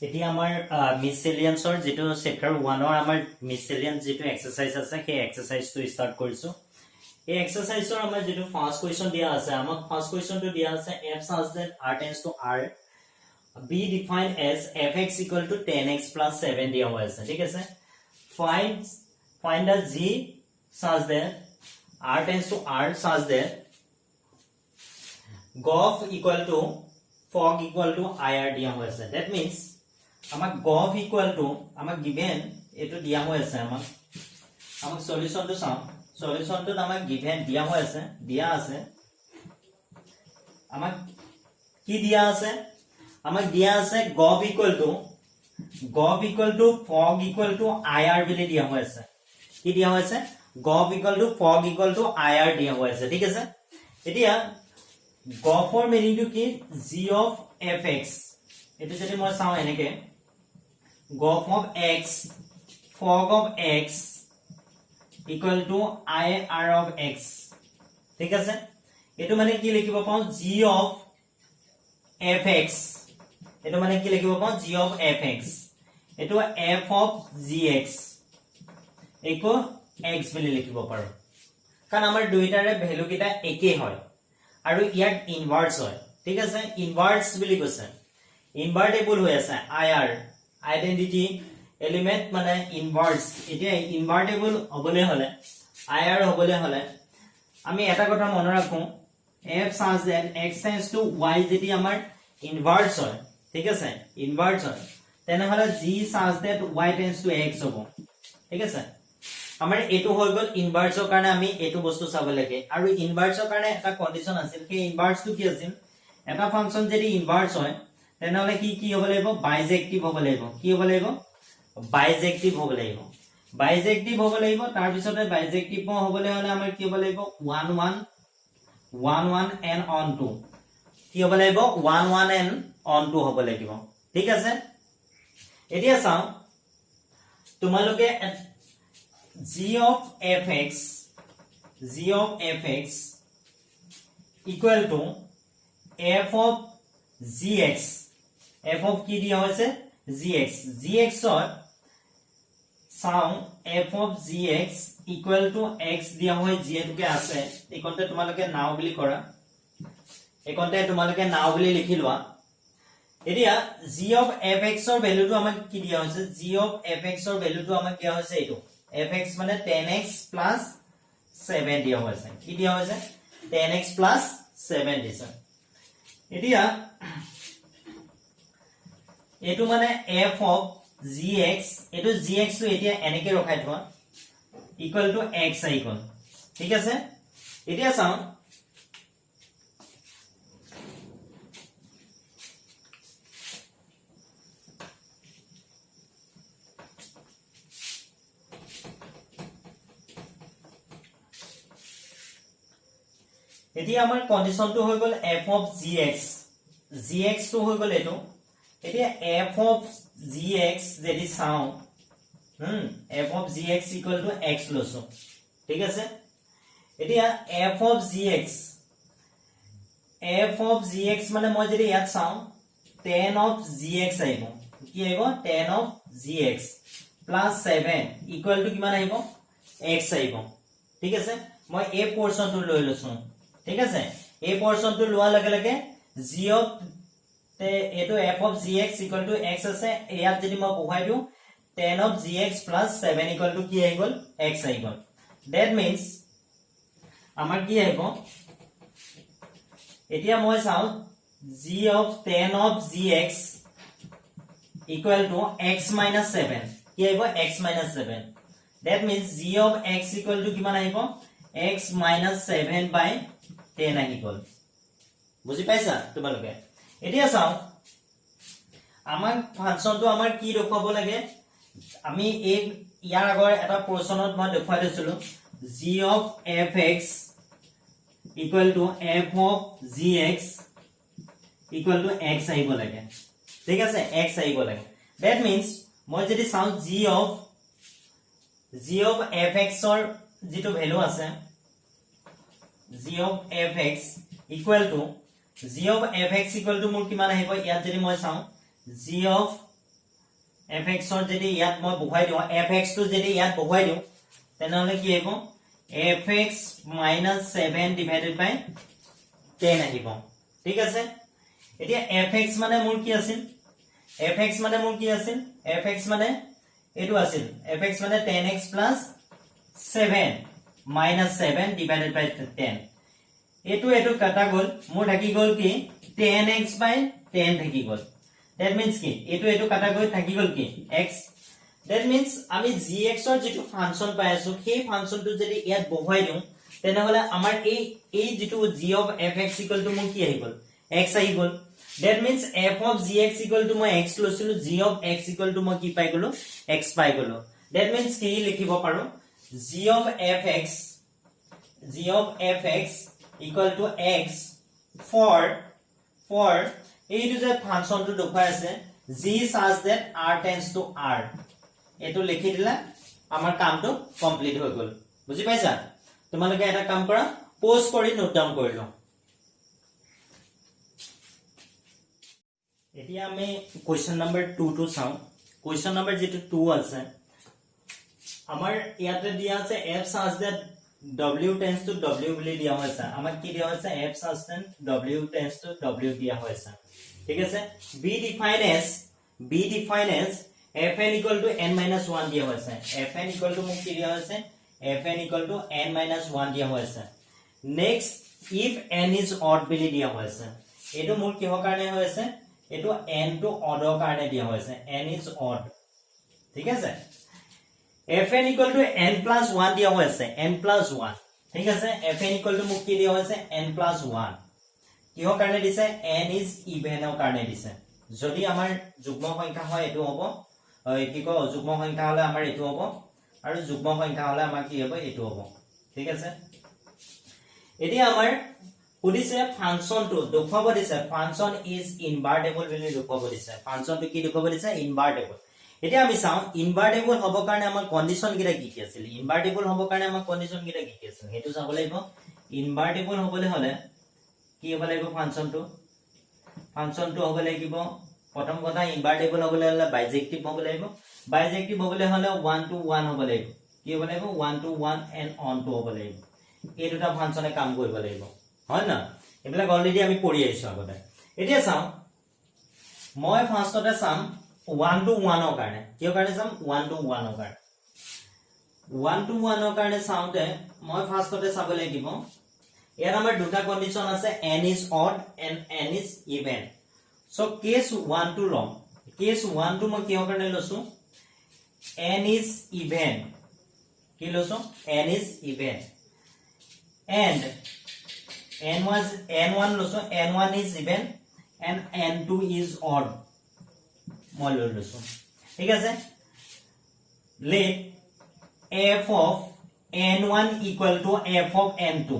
এটি আমাৰ মিসেলিয়ান্সৰ যেটো চেপ্টাৰ 1 ৰ আমাৰ মিসেলিয়ান্স যেটো এক্সাৰসাইজ আছে সেই এক্সাৰসাইজটো স্টাৰ্ট কৰিছো এই এক্সাৰসাইজৰ আমাৰ যেটো ফাৰ্স্ট কোৱেশ্চন দিয়া আছে আমাক ফাৰ্স্ট কোৱেশ্চনটো দিয়া আছে f such that r tends to r be defined as fx equal to 10x plus 7 দিয়া হৈ আছে ঠিক আছে find the g such that r tends to r such that gof equal to fog equal to ir দিয়া হৈ আছে that means আমাক gof equal to আমাক given এটো দিয়া হৈ আছে আমাক সলিউশনটো চাও সলিউশনটো আমাক given দিয়া হৈ আছে দিয়া আছে আমাক কি দিয়া আছে আমাক দিয়া আছে gof equal to fog equal to ir বুলি দিয়া হৈ আছে কি দিয়া হৈ আছে gof equal to fog equal to ir দিয়া হৈ আছে ঠিক আছে এতিয়া gof ৰ মিনিংটো কি g of fx এটো যদি মই চাও এনেকে gof of x fog of x equal to ir of x ঠিক আছে এটো মানে কি লিখিব পাও g of fx এটো মানে কি লিখিব পাও g of fx এটো f of gx ইকো x বুলি লিখিব পাৰো কাৰণ আমাৰ দুইটাৰে ভ্যালু কিটা একে হয় আৰু ইয়াত ইনভার্স হয় ঠিক আছে ইনভার্স বুলি কৈছে ইনভার্টেবল হৈ আছে ir আইডেন্টিটি এলিমেন্ট মানে ইনভার্স এতিয়া ইনভার্টেবল হবলে হলে ir হবলে হলে আমি এটা কথা মনে রাখো f such that x tends to y যেটি আমাৰ ইনভার্স হয় ঠিক আছে ইনভার্স হয় তেনে হলে g such that y tends to x হ'ব ঠিক আছে আমাৰ এটো হৈ গল ইনভাৰ্সৰ কাৰণে আমি এটো বস্তু চাব লাগে আৰু ইনভাৰ্সৰ কাৰণে এটা কন্ডিশন আছিল কি ইনভার্সটো কি আছিল এটা ফাংচন যদি ইনভার্স হয় তেনে হলে কি হ'ব লাগিব বাইজেক্টিভ হ'ব লাগিব কি হ'ব লাগিব বাইজেক্টিভ হ'ব লাগিব বাইজেক্টিভ হ'ব লাগিব তাৰ পিছতে বাইজেক্টিভ হ'বলে হলে আমাৰ কি হ'ব লাগিব 1 1 and on 2 কি হ'ব লাগিব 1 1 and on 2 হ'ব লাগিব ঠিক আছে এতিয়া চাও তোমালোকে g of fx equal to f of gx f of কি দিয়া হৈছে gx ৰ চাও f of gx equal to x দিয়া হয় যেটোকে আছে এইকনতে তোমালোকে নাও বুলি কৰা এইকনতে তোমালোকে নাও বুলি লিখি লোৱা এতিয়া g of fx ৰ ভ্যালুটো আমাক কি দিয়া হৈছে g of fx ৰ ভ্যালুটো আমাক দিয়া হৈছে এইটো fx মানে 10x plus 7 দিয়া হৈছে কি দিয়া হৈছে 10x plus 7 দিছে এতিয়া এটো মানে f of gx এটো gx টো এতিয়া এনেকে ৰখাই থোৱা ইকুয়াল টু x আইকন ঠিক আছে এতিয়া চাও এতিয়া আমাৰ কন্ডিশনটো হৈ গল f of gx টো হৈ গল এটো এতিয়া f of gx যদি চাও f of gx equal to x লছো ঠিক আছে এতিয়া f of gx মানে মই যদি ইয়াত চাও 10 of gx আইব কি আইব 10 of gx plus 7 equal to কিমান আইব x আইব ঠিক আছে মই এই পোৰশনটো লৈ লছো ঠিক আছে এই পোৰশনটো লোৱা লাগে লাগে g of এটো f of gx equal to x আছে ইয়াত যদি মই বহাই দিও 10 of gx plus 7 equal to কি আই গল x I goal that means আমাৰ কি আইব এতিয়া মই চাও g of 10 of gx equal to x minus 7 কি আইব x minus 7 that means g of x equal to কিমান আইব x minus 7 by 10 আহি গল বুজি পাইছা তোমালোকে এতিয়া চাও আমাৰ ফাংচনটো আমাৰ কি ৰখাব লাগে আমি এই ইয়াৰ আগৰ এটা পোৰশনত মই দেখাই দিছিলো g of fx equal to f of gx equal to x আহিব লাগে ঠিক আছে x আহিব লাগে that means মই যদি চাও g of fx ৰ যেটো ভ্যালু আছে g of fx equal to মোৰ কিমান আহিব ইয়াত যদি মই চাও g of fx or যদি ইয়াত মই বহুৱাই দিও fx to যদি ইয়াত বহুৱাই দিও তেনেহলে কি হ'ব fx minus 7 divided by 10 আহিব ঠিক আছে এতিয়া fx মানে মোৰ কি আছিল fx মানে মোৰ কি আছিল fx মানে এটো আছিল fx মানে 10x plus 7 minus 7 divided by 10 এটো কাটা গল মোৰ থাকি গল কি 10x by 10 থাকি গল that means কি এটো কাটা গৈ থাকি গল কি x that means আমি gx or যেটো ফাংশন পাই আছো সেই ফাংশনটো যদি ইয়াত বহুৱাই দিও তেনেহলে আমাৰ এই যেটো g of fx equal to মোৰ কি আহি গল x আহি গল that means f of gx equal to মই x লৈছিলো g of x equal to মই কি পাই গলো x পাই গলো that means কি লিখিব পাৰো g of fx equal to x for এইটো যে ফাংশনটো দেখুৱাই আছে g such that r tends to r এটো লিখি দিলা আমাৰ কামটো কমপ্লিট হৈ গল বুজি পাইছা তোমালোকে এটা কাম কৰা পোস্ট কৰি নোট ডাউন কৰি লও এতিয়া আমি কোৱেশ্চন নম্বৰ 2 টো চাও কোৱেশ্চন নম্বৰ যেটো 2 আছে আমাৰ ইয়াতে দিয়া আছে f such that w tends to w বুলি দিয়া হৈছে আমাক কি দিয়া হৈছে f such that w tends to w দিয়া হৈছে ঠিক আছে b define as fn equal to n minus 1 দিয়া হৈছে fn equal to মোক কি দিয়া হৈছে fn equal to n minus 1 দিয়া হৈছে next if n is odd বুলি দিয়া হৈছে এটো মোৰ কিহৰ কাৰণে হৈছে এটো n to odd ৰ কাৰণে দিয়া হৈছে n is odd ঠিক আছে fn equal to n plus 1 দিয়া হৈছে n plus 1 ঠিক আছে fn equal to মোক কি দিয়া হৈছে n plus 1 কিহৰ কাৰণে দিছে n is even ৰ কাৰণে দিছে যদি আমাৰ যুগ্ম সংখ্যা হয় এটো হ'ব কি কয় যুগ্ম সংখ্যা হলে আমাৰ এটো হ'ব আৰু যুগ্ম সংখ্যা হলে আমাৰ কি হ'ব এটো হ'ব ঠিক আছে এতিয়া আমাৰ পুলিছে ফাংশনটো দেখুৱাব দিছে ফাংশন ইজ ইনভাৰ্টেবল বুলি দেখুৱাব দিছে ফাংশনটো কি দেখুৱাব দিছে ইনভাৰ্টেবল এতিয়া আমি চাও ইনভাৰ্টেবল হ'ব কাৰণে আমাৰ কন্ডিশন কিটা কি কি আছিল ইনভাৰ্টেবল হ'ব কাৰণে আমাৰ কন্ডিশন কিটা কি কি আছিল হেতু চাব লাগিব ইনভাৰ্টেবল হ'বলে হলে কি হ'ব লাগিব ফাংশনটো হ'ব লাগিব প্ৰথম কথা ইনভাৰ্টেবল হ'বলে হলে বাইজেক্টিভ হ'ব লাগিব বাইজেক্টিভ হ'বলে হলে 1 to 1 হ'ব লাগিব কি হ'ব লাগিব 1 to 1 and on to হ'ব লাগিব এই দুটা ফাংশনে কাম কৰিব লাগিব হয় না এবিলাক অলৰেডি আমি পঢ়ি আহিছো আগতে এতিয়া চাও মই ফাৰ্ষ্টতে চাম 1 to 1 ৰ কাৰণে কিয় কাৰণে চাম 1 to 1 ৰ কাৰণে 1 to 1 ৰ কাৰণে চাওতে মই ফাৰ্ষ্টতে চাব লাগিব ইয়াৰ আমাৰ দুটা কন্ডিশন আছে n is odd and n is even so case 1 to লম case 1 to মই কিহৰ কাৰণে লৈছো n is even কি লৈছো n is even and n1 লৈছো n1 is even and n2 is odd মই লৈছো ঠিক আছে let f of n1 equal to f of n2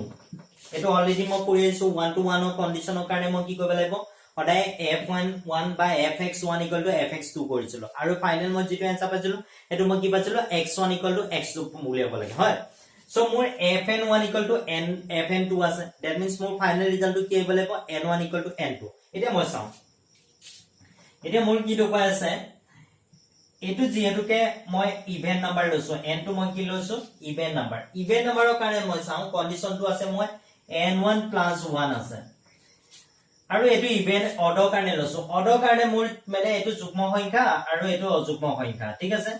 এটো অলৰেডি মই পঢ়ি আছো 1 to 1 ৰ কন্ডিশনৰ কাৰণে মই কি কৰিব লাগিব সদায় f1 by fx1 equal to fx2 কৰিছিলো আৰু ফাইনাল মই যেটো আনসাৰ পাইছিলো এটো মই কি পাইছিলো x1 equal to x2 উলিয়াব লাগে হয় so মোৰ fn1 equal to fn2 আছে that means মোৰ ফাইনাল ৰিজাল্টটো কি হ'ব লাগিব n1 equal to n2 এতিয়া মই চাও এতিয়া মোৰ কি দেখুৱাই আছে এটো যেহেতুকে মই ইভেন নাম্বাৰ লৈছো n2 মই কি লৈছো ইভেন নাম্বাৰৰ কাৰণে মই চাও কন্ডিশনটো আছে মই n1 plus 1 আছে আৰু এটো ইভেন অৰ্ডৰ কাৰণে লৈছো অৰ্ডৰ কাৰণে মোৰ মানে এটো যুগ্ম সংখ্যা আৰু এটো অযুগ্ম সংখ্যা ঠিক আছে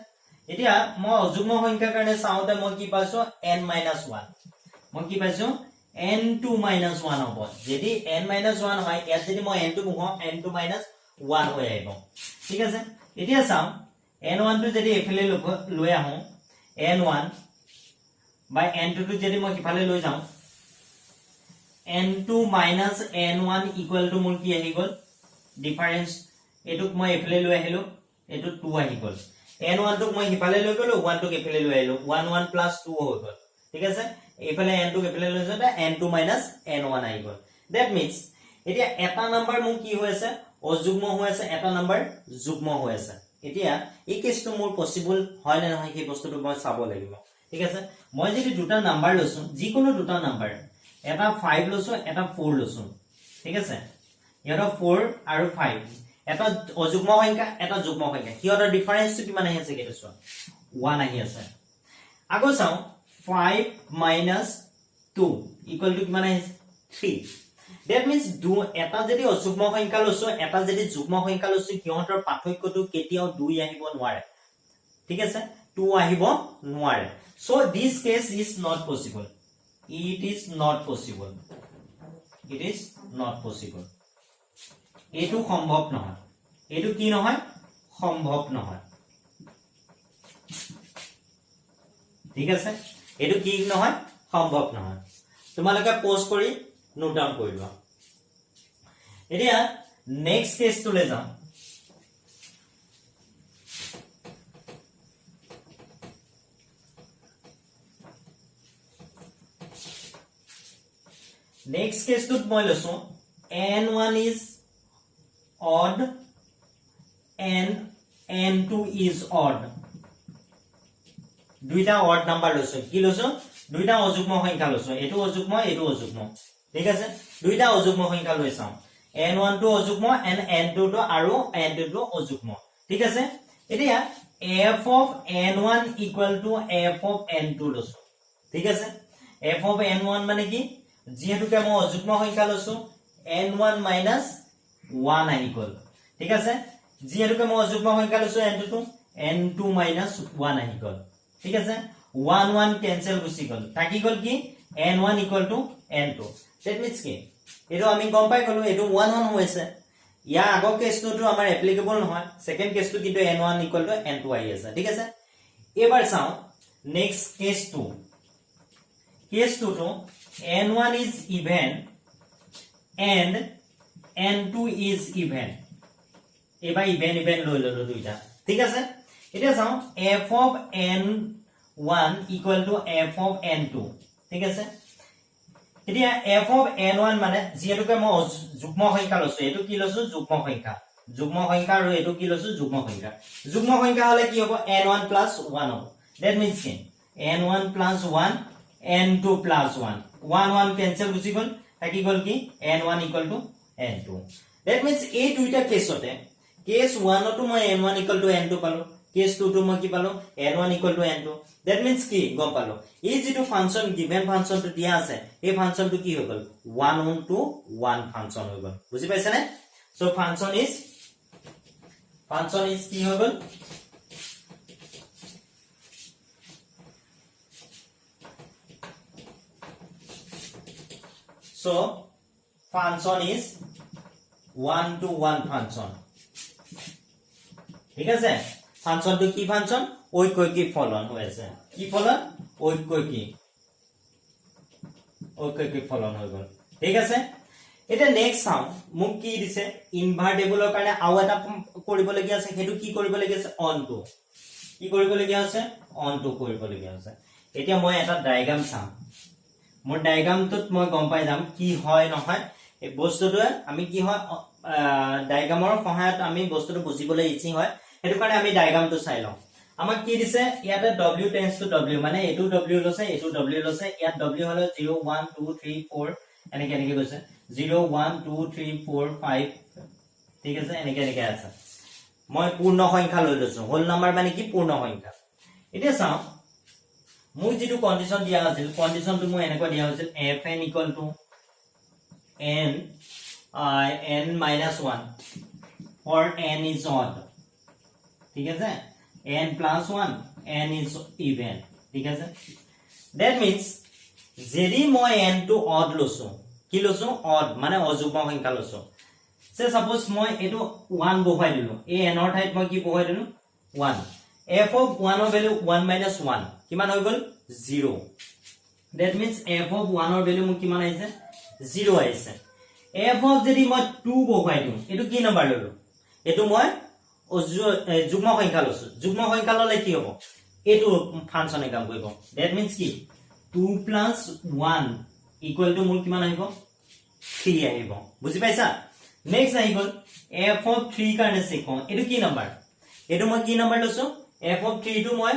এতিয়া মই অযুগ্ম সংখ্যাৰ কাৰণে চাওতে মই কি পাইছো n minus 1 মই কি পাইছো n2 minus 1 হ'ব যদি n minus 1 হয় ইয়াত যদি মই n2 বহুৱাও n2 minus 1 হৈ আহিব ঠিক আছে এতিয়া চাও n1 টো যদি এফালে লৈ আহো n1 by n2 টো যদি মই ইফালে লৈ যাও n2 minus n1 equal to মোৰ কি আহি গল ডিফাৰেন্স এটুক মই এফালে লৈ আহিলো এটু 2 আহি গল n1 টোক মই ইফালে লৈ গলো 1 টোক এফালে লৈ আহিলো 1 1 plus 2 হৈ গল ঠিক আছে এফালে n টোক এফালে লৈ যাওঁতে n2 minus n1 আহি গল that means এতিয়া এটা নাম্বাৰ মোৰ কি হৈ আছে অযুগ্ম হৈ আছে এটা নাম্বাৰ যুগ্ম হৈ আছে এতিয়া এই কেছটো মোৰ পসিবল হয় না নহয় কি বস্তুটো মই চাব লাগিব ঠিক আছে মই যদি দুটা নাম্বাৰ লৈছো যিকোনো দুটা নাম্বাৰ এটা 5 লৈছো এটা 4 লৈছো ঠিক আছে ইয়াৰ 4 আৰু 5 এটা অযুগ্ম সংখ্যা এটা যুগ্ম সংখ্যা কিহৰ ডিফাৰেন্সটো কিমান আহি আছে কেটো চোৱা 1 আহি আছে আগো চাও 5 - 2 ইকুয়াল টু কিমান আহি আছে 3 that means দু এটা যদি অযুগ্ম সংখ্যা লৈছো এটা যদি যুগ্ম সংখ্যা লৈছো কিহতৰ পাৰ্থক্যটো কেতিয়াও 2 আহিব নোৱাৰে ঠিক আছে 2 আহিব নোৱাৰে so this case is not possible it is not possible এটো সম্ভৱ নহয় এটো কি নহয় সম্ভৱ নহয় ঠিক আছে এটো কি নহয় সম্ভৱ নহয় তোমালোকে পোস্ট কৰি নোট ডাউন কৰি লোৱা এতিয়া নেক্সট কেছটো লৈ যাম next case to moi loso n1 is odd and n2 is odd দুইটা odd number loso কি loso দুইটা অযুগ্ম সংখ্যা loso এটো অযুগ্ম ঠিক আছে দুইটা অযুগ্ম সংখ্যা লৈ চাও n1 to অযুগ্ম and n2 to আৰু n2 to অযুগ্ম ঠিক আছে এতিয়া f of n1 equal to f of n2 loso ঠিক আছে f of n1 মানে কি যেহেতুকে মই অযুগ্ম সংখ্যা লৈছো n1 - 1 আহি গল ঠিক আছে যেহেতুকে মই অযুগ্ম সংখ্যা লৈছো n2 - 1 আহি গল ঠিক আছে 1 1 ক্যান্সেল গুছি গল থাকি গল কি n1 = n2 that means কি এটো আমি গম পাই গলো এটো 1 1 হৈছে ইয়া আগৰ কেছটো আমাৰ এপ্লিকেবল নহয় সেকেন্ড কেছটো কিন্তু n1 = n2 আহি আছে ঠিক আছে এবাৰ চাও next cash 2 to n1 is even and n2 is even এবা even লৈ ললো দুইটা ঠিক আছে এটা চাও f of n1 equal to f of n2 ঠিক আছে এতিয়া f of n1 মানে যেহেতুকে মই যুগ্ম সংখ্যা লৈছো এটো কি লৈছো যুগ্ম সংখ্যা আৰু এটো কি লৈছো যুগ্ম সংখ্যা হলে কি হ'ব n1 + 1 হ'ব that means n1 + 1 n2 + 1 1 1 cancel গুছি গল থাকি গল কি n1 = n2 that means এই দুইটা কেছতে কেছ 1 তো মই n1 = n2 পালো কেছ 2 তো মই কি পালো n1 = n2 that means কি গম পালো এই যেটো ফাংশন গিভেন ফাংশন তো দিয়া আছে এই ফাংশন তো কি হৈ গল 1 to 1 ফাংশন হৈ গল বুজি পাইছা নে সো ফাংশন ইজ কি হৈ গল So function is 1 to 1 function. ঠিক আছে ফাংশন তো কি ফাংশন ঐকৈকিক ফলন হয়েছে কি ফলন ঐকৈকিক ফলন হৈ গল ঠিক আছে এটা নেক্সট চাও মোক কি দিছে ইনভাৰ্টেবলৰ কাৰণে আউ এটা কৰিব লগিয়া আছে হেতু কি কৰিব লগিয়া আছে অন টু কি কৰিব লগিয়া আছে অন টু কৰিব লগিয়া আছে এতিয়া মই এটা ডায়াগ্ৰাম চাম মোৰ ডায়াগ্ৰামটোত মই গম পাই যাম কি হয় নহয় এই বস্তুটো আমি কি হয় ডায়াগ্ৰামৰ সহায়ত আমি বস্তুটো বুজিবলৈ ইজি হয় হেতু কাৰণে আমি ডায়াগ্ৰামটো চাই লওঁ আমাক কি দিছে ইয়াতে w টেন্ডস টু w মানে এটো w লৈছে এটো w লৈছে ইয়াত w হলো 0 1 2 3 4 এনেকে গৈছে 0 1 2 3 4 5 ঠিক আছে এনেকে আছে মই পূৰ্ণ সংখ্যা লৈ লৈছো হোল নাম্বাৰ মানে কি পূৰ্ণ সংখ্যা এতিয়া চাও মই যেটো কন্ডিশন দিয়া আছিল কন্ডিশনটো মই এনেকৈ দিয়া হৈছিল fn = n -1 for n is odd ঠিক আছে n + 1 n is even ঠিক আছে that means যদি মই n to odd লৈছো কি লৈছো odd মানে অযুগ্ম সংখ্যা লৈছো সে সাপোজ মই এটো 1 বহাই দিলো এই n ৰ ঠাইত মই কি বহাই দিলো 1 f of 1 ৰ ভ্যালু 1 - 1 কিমান হৈ গল 0 that means f of 1 ৰ ভ্যালু মোক কিমান আহিছে 0 আহিছে f of যদি মই 2 বহাই দিও এটো কি নম্বৰ ললো এটো মই যুগ্ম সংখ্যা লৈছো যুগ্ম সংখ্যা ললে কি হ'ব এটো ফাংশনে কাম কৰিব that means কি 2 + 1 = মোৰ কিমান আহিব 3 আহিব বুজি পাইছা নেক্সট আহি গল f of 3 কাৰণে চেক এটো কি নম্বৰ এটো মই কি নম্বৰ লৈছো f of 3 টো মই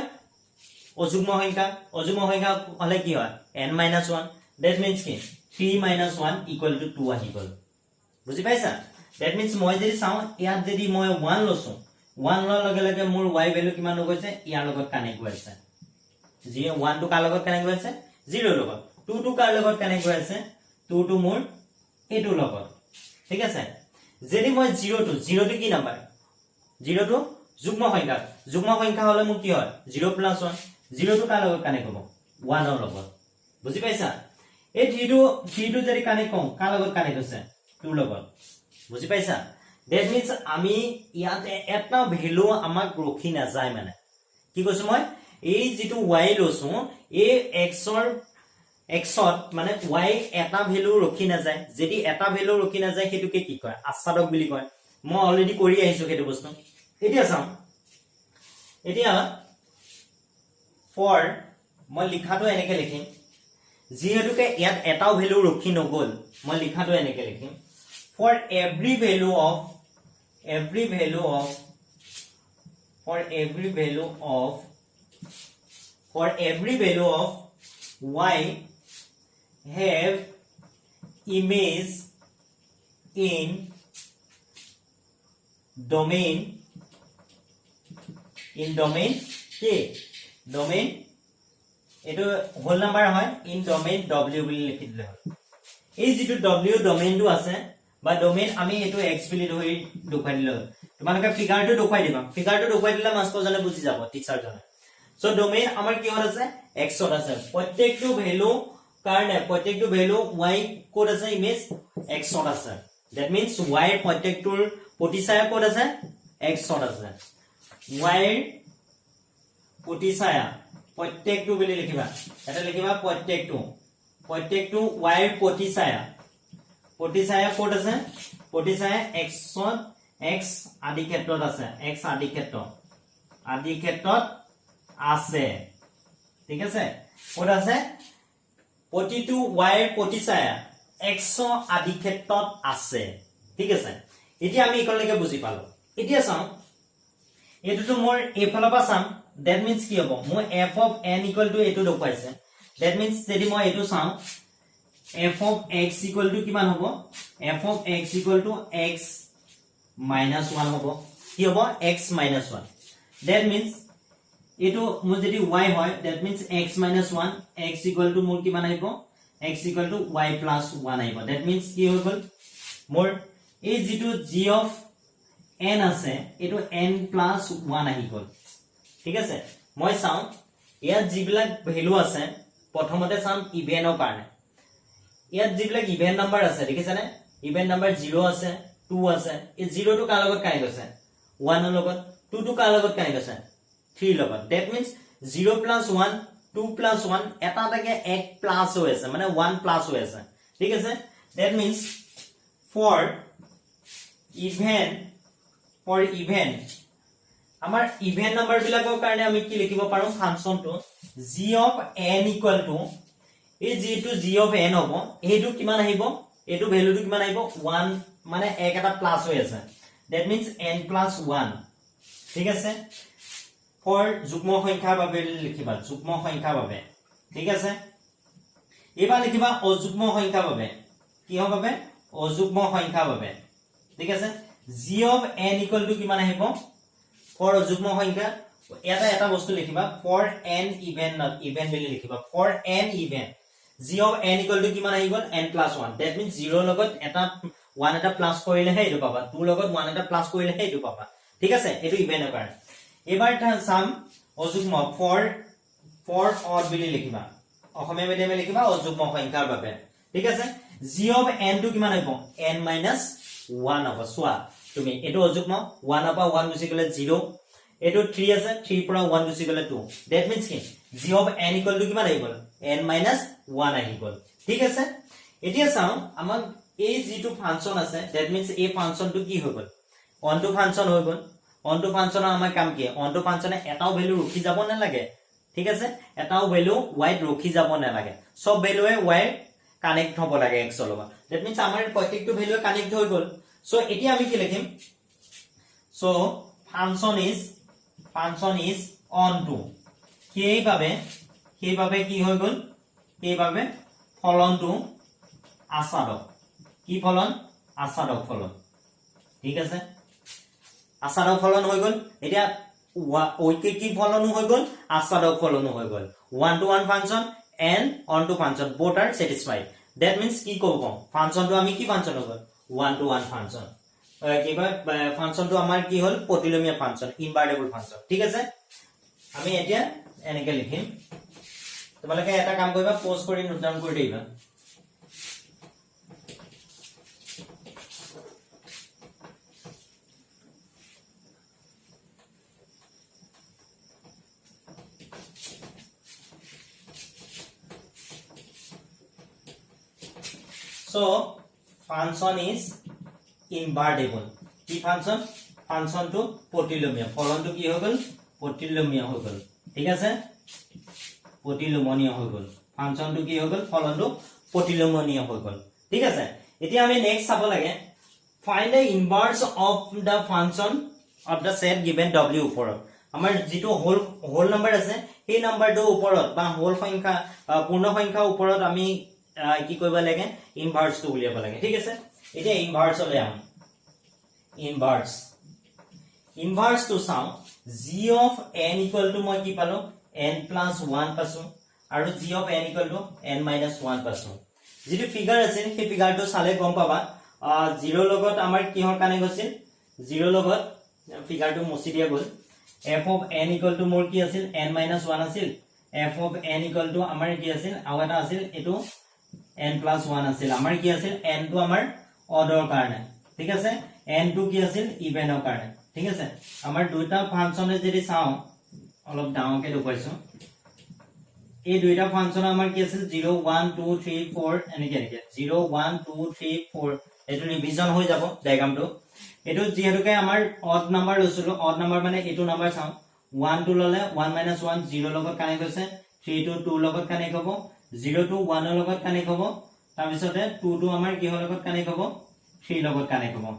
অযুগ্ম সংখ্যা হলে কি হয় n - 1 that means কি 3 - 1 = 2 আহি গল বুজি পাইছা দ্যাট মিন্স মই যদি চাও ইয়াত যদি মই 1 লছো 1 লৰ লগে লগে মোৰ y ভ্যালু কিমান হৈ গৈছে ইয়াৰ লগত কানেক্ট হৈ আছে 1 টো কাৰ লগত কানেক্ট হৈ আছে 0 লগত 2 টো কাৰ লগত কানেক্ট হৈ আছে 2 টো মোৰ এটো লগত ঠিক আছে যদি মই 0 টো কি নাম্বাৰ 0 টো যুগ্ম সংখ্যা হলে মোৰ কি হয় 0 + 1 0 টো কাৰ লগত কানেক্ট হ'ব 1 ৰ লগত বুজি পাইছা এই 3 টো যদি কানেক্ট কম কাৰ লগত কানেক্ট হৈছে 2 লগত বুজি পাইছা দ্যাট মিন্স আমি ইয়াতে এটা ভ্যালু আমাক ৰখি না যায় মানে কি কৈছো মই এই যেটো y লছো এই x মানে y এটা ভ্যালু ৰখি না যায় যদি এটা ভ্যালু ৰখি না যায় হেতুকে কি কয় আচ্ছাদক বুলি কয় মই অলৰেডি কৰি আহিছো হেতু বস্তু এতিয়া চাও এতিয়া for মই লিখাটো এনেকে লিখিম যেহেতুকে ইয়াত এটাও ভ্যালু ৰখি নগল মই লিখাটো এনেকে লিখিম for every value of y have image in domain k domain এটো হোল নাম্বার হয় ইন ডোমেইন w বুলি লিখি দিলে হয় এই যেটো w ডোমেইনটো আছে বা ডোমেইন আমি এটো x বুলি ধৰি দেখুৱাই দিলে হয় তোমালোকে ফিগাৰটো দেখুৱাই দিবা ফিগাৰটো দেখুৱাই দিলে মাষ্টৰ জনে বুজি যাব টিচাৰ জনে সো ডোমেইন আমাৰ কি হল আছে x ত আছে প্ৰত্যেকটো ভ্যালু কাৰণে প্ৰত্যেকটো ভ্যালু y কোড আছে ইমেজ x ত আছে দ্যাট মিন্স y প্ৰত্যেকটোৰ প্ৰতিছায়া কোড আছে x ত আছে y প্ৰতিছায়া প্ৰত্যেকটো বুলি লিখিবা এটা লিখিবা প্ৰত্যেকটো y প্ৰতিছায়া কোড আছে প্ৰতিছায়া x আদি ক্ষেত্ৰত আছে x আদি ক্ষেত্ৰত আছে ঠিক আছে কোড আছে প্ৰতিটো y প্ৰতিছায়া x আদি ক্ষেত্ৰত আছে ঠিক আছে এতিয়া আমি ইকলৈকে বুজি পালো এতিয়া চাও এটোটো মোৰ এফালৰ পৰা চাম that means কি হ'ব মই f of n equal to এটো দেখুৱাইছে that means যদি মই এটো চাও f of x equal to কিমান হ'ব f of x equal to x minus 1 হ'ব কি হ'ব x minus 1 that means এটো মোৰ যদি y হয় that means x minus 1 x equal to মোৰ কিমান আহিব x equal to y plus 1 আহিব that means কি হৈ গল মোৰ এই যেটো g of n আছে এটো n plus 1 আহি গল ঠিক আছে মই চাও ইয়াত জিবিলাক ভ্যালু আছে প্ৰথমতে চাম ইভেনৰ কাৰণে ইয়াত জিবিলাক ইভেন নাম্বাৰ আছে দেখিছানে ইভেন নাম্বাৰ 0 আছে 2 আছে এই 0 টো কাৰ লগত কানেক্ট আছে 1 ৰ লগত 2 টো কাৰ লগত কানেক্ট আছে 3 লগত that means 0 plus 1 2 plus 1 এটা থাকে 1 প্লাস হৈ আছে মানে 1 প্লাস হৈ আছে ঠিক আছে that means for even আমাৰ ইভেন নাম্বাৰ বিলাকৰ কাৰণে আমি কি লিখিব পাৰো ফাংচনটো g of n equal to এই যেটো g of n হ'ব এইটো কিমান আহিব এইটো ভ্যালুটো কিমান আহিব 1 মানে এক এটা প্লাস হৈ আছে that means n plus 1 ঠিক আছে for যুগ্ম সংখ্যাৰ বাবে লিখিবা যুগ্ম সংখ্যাৰ বাবে ঠিক আছে এবাৰ লিখিবা অযুগ্ম সংখ্যাৰ বাবে কি হ'ব বাবে অযুগ্ম সংখ্যাৰ বাবে ঠিক আছে g of n equal to কিমান আহিব for যুগ্ম সংখ্যা এটা বস্তু লিখিবা for n even not even বুলি লিখিবা for n even g of n equal to কিমান আহি গল n plus 1 that means 0 লগত এটা 1 এটা প্লাস কৰিলে হে এটো পাবা 2 লগত 1 এটা প্লাস কৰিলে হে এটো পাবা ঠিক আছে এটো ইভেনৰ কাৰণে এবাৰ সাম অযুগ্ম for odd বুলি লিখিবা অসমীয়া মিডিয়ামে লিখিবা অযুগ্ম সংখ্যাৰ বাবে ঠিক আছে g of n টো কিমান হ'ব n minus 1 হ'ব সোৱা তুমি এটো অযুগ্ম 1 পৰা 1 গুছি গলে 0 এটো 3 আছে 3 পৰা 1 গুছি গলে 2 that means কি g of n equal to কিমান আহি গল n minus 1 আহি গল ঠিক আছে এতিয়া চাও আমাক এই যেটো ফাংচন আছে that means এই ফাংচনটো কি হৈ গল অন টু ফাংচন হৈ গল অন টু ফাংচনৰ আমাৰ কাম কি অন টু ফাংচনে এটাও ভ্যালু ৰখি যাব না লাগে ঠিক আছে এটাও ভ্যালু y ৰখি যাব না লাগে সব ভ্যালুৱে y কানেক্ট হ'ব লাগে x ৰ লগত that means আমাৰ প্ৰত্যেকটো ভ্যালুৱে কানেক্ট হৈ গল সো এতিয়া আমি কি লিখিম so function is on to সেইভাবে কি হৈ গল সেইভাবে ফলনটো আসাদক কি ফলন আসাদক ফলন ঠিক আছে আসাদক ফলন হৈ গল এতিয়া ঐকিক ফলনো হৈ গল আসাদক ফলনো হৈ গল one to one function and on to function both are satisfied that means কি কব ফাংশন তো আমি কি ফাংশন হ'ব one to one function কি কয় ফাংশন তো আমাৰ কি হল প্ৰতিলোমীয় ফাংশন ইনভাৰ্টেবল ফাংশন ঠিক আছে আমি এতিয়া এনেকে লিখিম তোমালোকে এটা কাম কৰিবা পোস্ট কৰি নোট ডাউন কৰি দিবা So function is invertible কি function function to প্ৰতিলোমীয় ফলন to কি হৈ গল প্ৰতিলোমীয় হৈ গল ঠিক আছে প্ৰতিলোমনীয় হৈ গল function to কি হৈ গল ফলন to প্ৰতিলোমনীয় হৈ গল ঠিক আছে এতিয়া আমি নেক্সট চাব লাগে find the inverse of the function of the set given w ওপৰত আমাৰ যেটো হোল নাম্বাৰ আছে এই নাম্বাৰটো ওপৰত বা হোল সংখ্যা পূৰ্ণ সংখ্যা ওপৰত আমি কি কৰিব লাগে ইনভার্স টু উলিয়াব লাগে ঠিক আছে এতিয়া ইনভার্স লৈ আম ইনভার্স টু চাও g of n equal to মই কি পালো n plus 1 পাছো আৰু g of n equal to n minus 1 পাছো যেটো ফিগাৰ আছে সেই ফিগাৰটো চালে গম পাবা 0 লগত আমাৰ কিহৰ কানে গৈছিল 0 লগত ফিগাৰটো মুছি দিয়া গল f of n equal to মোৰ কি আছিল n minus 1 আছিল f of n equal to আমাৰ কি আছিল আৰু এটা আছিল এটো n plus 1 আছিল আমাৰ কি আছিল n টো আমাৰ অৰ্ডৰ কাৰণে ঠিক আছে n টো কি আছিল ইভেনৰ কাৰণে ঠিক আছে আমাৰ দুটা ফাংচনে যদি চাও অলপ ডাঙৰকে দেখুৱাইছো এই দুইটা ফাংচন আমাৰ কি আছিল 0 1 2 3 4 এনেকে 0 1 2 3 4 এটো ৰিভিজন হৈ যাব ডায়াগ্ৰামটো এটো যেহেতুকে আমাৰ অড নাম্বাৰ লৈছিলো অড নাম্বাৰ মানে এটো নাম্বাৰ চাও 1 2 ললে 1 - 1 0 লগত কানেক্ট হৈছে 3 to 2 লগত কানেক্ট হ'ব 0 to 1 ৰ লগত কানেক্ট হ'ব তাৰ পিছতে 2 to আমাৰ কি হল লগত কানেক্ট হ'ব 3 লগত কানেক্ট হ'ব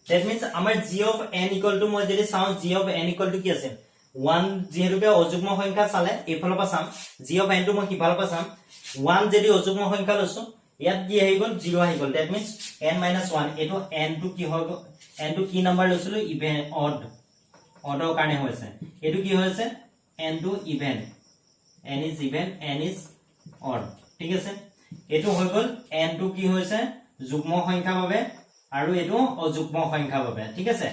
that means আমাৰ g of n equal to মই যদি চাও g of n equal to কি আছে 1 যেহেতুকে অযুগ্ম সংখ্যা চালে এফালৰ পৰা চাম g of n টো মই কি ফালৰ পৰা চাম 1 যদি অযুগ্ম সংখ্যা লৈছো ইয়াত কি হৈ গল 0 হৈ গল that means n - 1 এটো n টো কি হৈ গল n টো কি নাম্বাৰ লৈছিলো ইভেন অডৰ কাৰণে হৈছে এটো কি হৈছে n টো even n is even n is odd ঠিক আছে এটো হৈ গল n টো কি হৈছে যুগ্ম সংখ্যা বাবে আৰু এটো অযুগ্ম সংখ্যা বাবে ঠিক আছে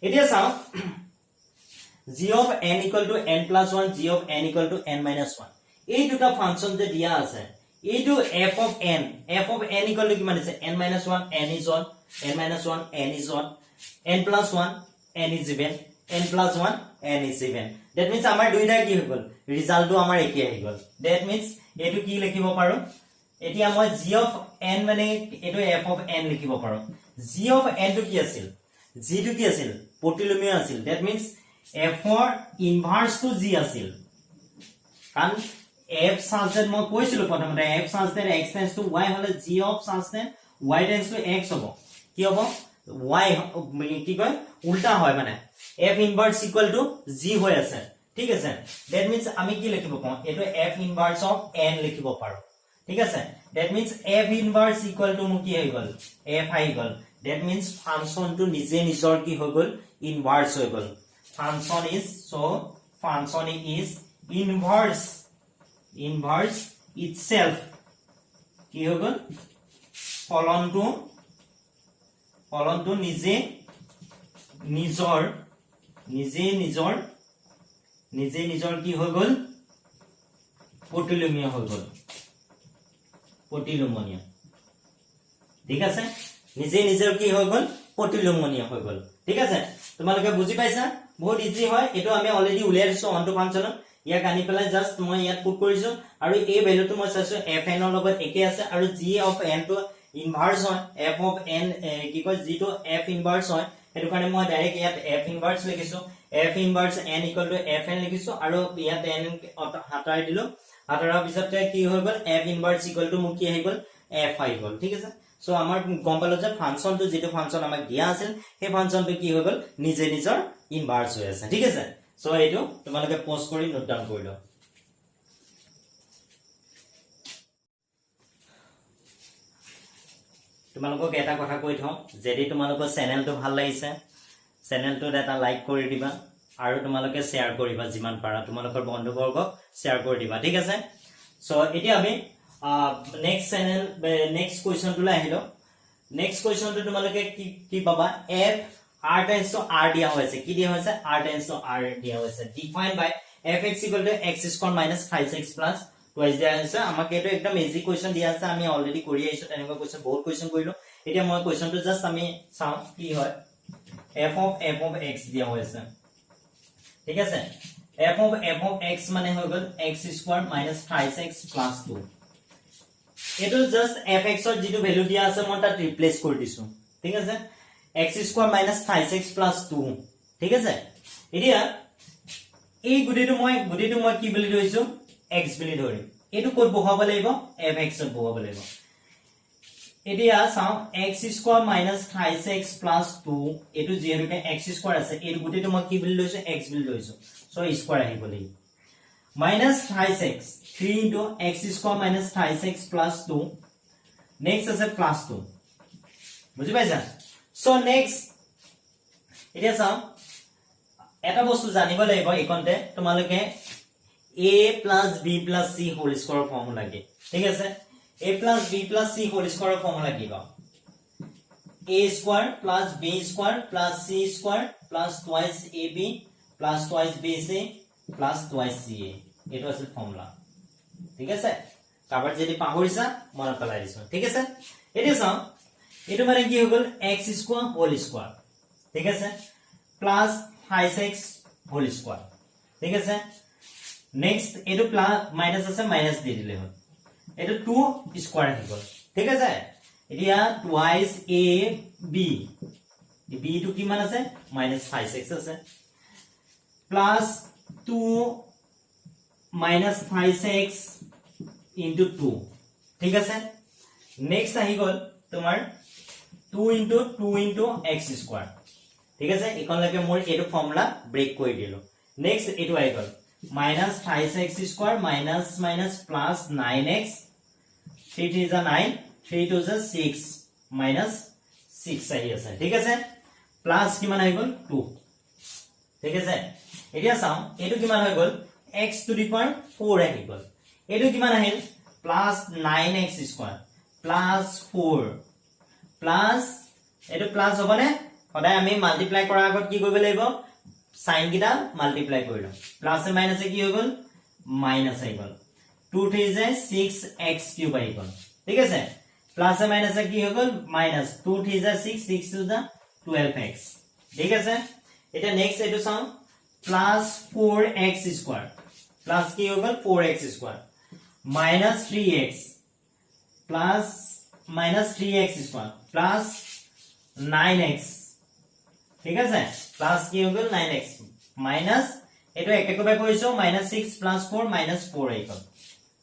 এতিয়া চাও g of n equal to n plus 1 g of n equal to n minus 1 এই দুটা ফাংশন যে দিয়া আছে এইটো f of n equal to কিমান আছে n minus 1 n is odd n minus 1 n is odd n plus 1 n is even n plus 1 n is even that means আমাৰ দুইটা কি হৈ গল ৰিজাল্টটো আমাৰ একে হৈ গল that means এটো কি লিখিব পাৰো এতিয়া মই g of n মানে এটো f of n লিখিব পাৰো g of n টো কি আছিল g টো কি আছিল প্ৰতিলোমীয় আছিল that means f ৰ ইনভাৰ্স টু g আছিল কাৰণ f such that মই কৈছিলো প্ৰথমতে f such that x tends to y হলে g of such that y tends to x হ'ব কি হ'ব y কি কয় উল্টা হয় মানে f inverse equal to g হৈ আছে ঠিক আছে that means আমি কি লিখিব পাম এটো f inverse of n লিখিব পাৰো ঠিক আছে that means f inverse equal to মোক কি হৈ গল f হৈ গল that means function to নিজে নিজৰ কি হৈ গল inverse হৈ গল function is inverse itself কি হৈ গল ফলনটো নিজে নিজৰ কি হৈ গল প্ৰতিলোমীয় হৈ গল প্ৰতিলোমনীয় ঠিক আছে নিজে নিজৰ কি হৈ গল প্ৰতিলোমনীয় হৈ গল ঠিক আছে তোমালোকে বুজি পাইছা বহুত ইজি হয় এটো আমি অলৰেডি উলিয়াই দিছো অন টু ফাংচন ইয়াক আনি পেলাই জাস্ট মই ইয়াত পুট কৰিছো আৰু এই ভ্যালুটো মই চাইছো fn ৰ লগত একে আছে আৰু g of n টো ইনভার্স হয় f of n কি কয় g টো f ইনভার্স হয় এটো কাৰণে মই ডাইৰেক্ট ইয়াত f ইনভাৰ্স লিখিছো f ইনভাৰ্স n equal to fn লিখিছো আৰু ইয়াত n হাতাই দিলো হাতাৰাৰ পিছতে কি হৈ গল f ইনভার্স equal to মোক কি হৈ গল f হৈ গল ঠিক আছে সো আমাৰ গম পালো যে ফাংশনটো যেটো ফাংশন আমাক দিয়া আছিল সেই ফাংশনটো কি হৈ গল নিজে নিজৰ ইনভাৰ্স হৈ আছে ঠিক আছে সো এইটো তোমালোকে পোস্ট কৰি নোট ডাউন কৰি লও তোমালোকক এটা কথা কৈ থওঁ যদি তোমালোকৰ চেনেলটো ভাল লাগিছে চেনেলটোত এটা লাইক কৰি দিবা আৰু তোমালোকে শেয়াৰ কৰিবা যিমান পাৰা তোমালোকৰ বন্ধুবৰ্গক শেয়াৰ কৰি দিবা ঠিক আছে সো এতিয়া আমি নেক্সট কোৱেশ্চনটোলৈ আহিলো নেক্সট কোৱেশ্চনটো তোমালোকে কি পাবা f r tends to r দিয়া হৈছে কি দিয়া হৈছে r tends to r দিয়া হৈছে ডিফাইন্ড বাই fx x square minus 5x plus twice দিয়া হৈছে আমাক এটো একদম ইজি কোৱেশ্চন দিয়া আছে আমি অলৰেডি কৰি আহিছো তেনেকুৱা কোৱেশ্চন বহুত কোৱেশ্চন কৰিলো এতিয়া মই কোৱেশ্চনটো জাস্ট আমি চাওঁ কি হয় f of x দিয়া হৈছে ঠিক আছে f of x মানে হৈ গল x square minus 5x plus 2 এটো জাস্ট fx ৰ যেটো ভ্যালু দিয়া আছে মই তাত ৰিপ্লেস কৰি দিছো ঠিক আছে x square minus 5x plus 2 ঠিক আছে এতিয়া এই গুটিটো মই কি বুলি ধৰিছো x বুলি ধৰিম এটো ক'ত বহাব লাগিব fx ত বহাব লাগিব এতিয়া চাও x square minus 5x plus 2 এটো যেহেতুকে x square আছে এই গুটিটো মই কি বুলি লৈছো x বুলি লৈছো সো স্কয়াৰ আহিব লাগিব minus 5x 3 into x square minus 5x plus 2 next আছে plus 2 বুজি পাইছা সো নেক্সট এতিয়া চাও এটা বস্তু জানিব লাগিব এইকনতে তোমালোকে a plus b plus c whole square formula কি ঠিক আছে a plus b plus c whole square formula কি পাও a square plus b square plus c square plus twice ab plus twice bc plus twice ca এটো আছে formula ঠিক আছে কাবাৰ যদি পাহৰিছা মনত পেলাই দিছো ঠিক আছে এটো চাও এটো মানে কি হৈ গল x স্কয়াৰ হোল স্কয়াৰ ঠিক আছে প্লাস 5x হোল স্কয়াৰ ঠিক আছে নেক্সট এটো প্লাস মাইনাস আছে মাইনাস দি দিলে হ'ল এটো 2 স্কয়াৰ হৈ গল ঠিক আছে এতিয়া twice a b b টো কিমান আছে -5x আছে প্লাস 2 minus 5x into 2 ঠিক আছে নেক্সট আহি গল তোমাৰ 2 into x square ঠিক আছে এখন লাগে মোৰ এটো ফৰ্মুলা ব্ৰেক কৰি দিলো নেক্সট এটো আহি গল minus 5x square minus minus plus 9x 3 3 is 9 3 2 is 6 minus 6 আহি আছে ঠিক আছে প্লাস কিমান আহি গল 2 ঠিক আছে এতিয়া চাও এটো কিমান হৈ গল x to the power 4 আহি গল এটো কিমান আহিল plus 9x square plus 4 plus এটো প্লাস হবনে সদায় আমি মাল্টিপ্লাই কৰাৰ আগত কি কৰিব লাগিব সাইন কিটা মাল্টিপ্লাই কৰিলো প্লাস এ মাইনাস এ কি হৈ গল মাইনাস আহি গল 2 3 is 6x কিউব আহি গল ঠিক আছে প্লাস এ মাইনাস এ কি হৈ গল minus 2 3 is 6 6 to the 12x ঠিক আছে এটা নেক্সট এটো চাও plus 4x square plus কি হৈ গল 4x square minus 3x plus minus 3x square plus 9x ঠিক আছে প্লাস কি হৈ গল 9x মাইনাস এটো এককভাবে কৰিছো -6 plus 4 -4 আহি গল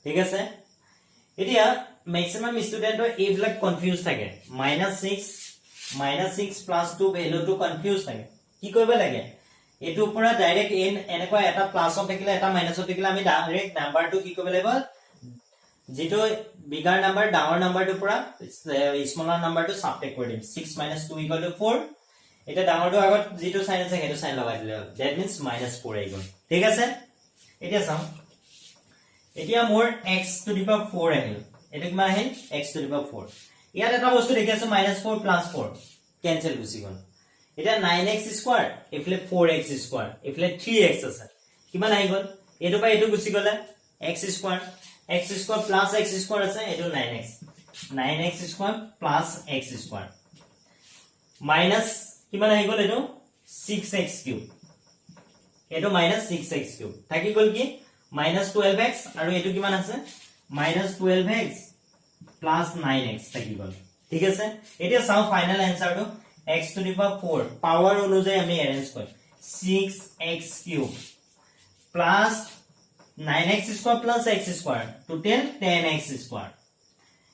ঠিক আছে এতিয়া ম্যাক্সিমাম স্টুডেন্টৰ এইবিলাক কনফিউজ থাকে -6 plus 2 ভ্যালুটো কনফিউজ থাকে কি কৰিব লাগে এটো পৰা ডাইৰেক্ট এনেকুৱা এটা প্লাসত থাকিলে এটা মাইনাসত থাকিলে আমি ডাইৰেক্ট নাম্বাৰটো কি কৰিব লাগিব যেটো বিগাৰ নাম্বাৰ ডাঙৰ নাম্বাৰটো পৰা স্মলাৰ নাম্বাৰটো সাবট্ৰেক্ট কৰি দিম 6 - 2 = 4 এটা ডাঙৰটো আগত যেটো সাইন আছে হেটো সাইন লগাই দিলে হ'ল দ্যাট মিন্স -4 আহি গল ঠিক আছে এতিয়া চাও এতিয়া মোৰ x to the power 4 আহিল এটা কিমান আহিল x to the power 4 ইয়াত এটা বস্তু দেখি আছে -4 + 4 কেনসেল গুচি গল এটা 9x square এফলে 4x square এফলে 3x আছে কিমান আহি গল এটো পাই এটো গুচি গলে x square plus x square আছে এটো 9x square plus x square minus কিমান আহি গল এটো 6x কিউব এটো -6x কিউব থাকি গল কি -12x আৰু এটো কিমান আছে -12x plus 9x থাকি গল ঠিক আছে এতিয়া চাও ফাইনাল আনসাৰটো x to the power 4 power অনুযায়ী আমি অ্যারেঞ্জ করি 6x cube plus 9x square plus x square total 10x square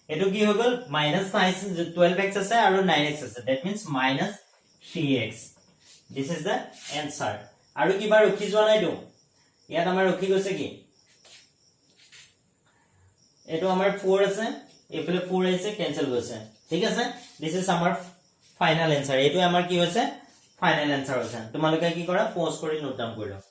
এটো কি হৈ গল -12x আছে আৰু 9x আছে that means -3x this is the answer আৰু কিবা ৰখি যোৱা নাই তো ইয়াত আমাৰ ৰখি গৈছে কি এটো আমাৰ 4 আছে এফালে 4 আছে ক্যান্সেল গৈছে ঠিক আছে দিস ইজ আমাৰ ফাইনাল এনসাৰ এটো আমাৰ কি হৈছে ফাইনাল এনসাৰ হৈছে তোমালোকে কি কৰা পজ কৰি নোট ডাউন কৰি লও